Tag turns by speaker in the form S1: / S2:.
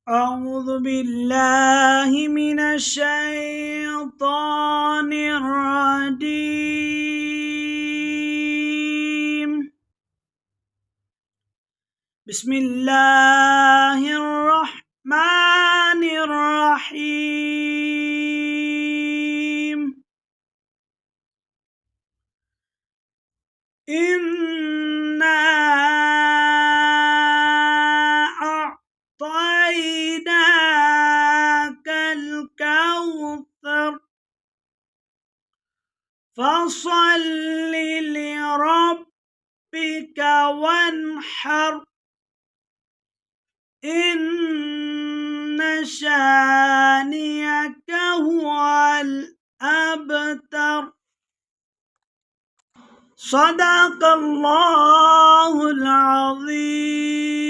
S1: أعوذ بالله من الشيطان الرجيم. بسم الله الرحمن الرحيم. إنا أعطيناك الكوثر فصل لربك وانحر إن شانئك هو الأبتر. صدق الله العظيم.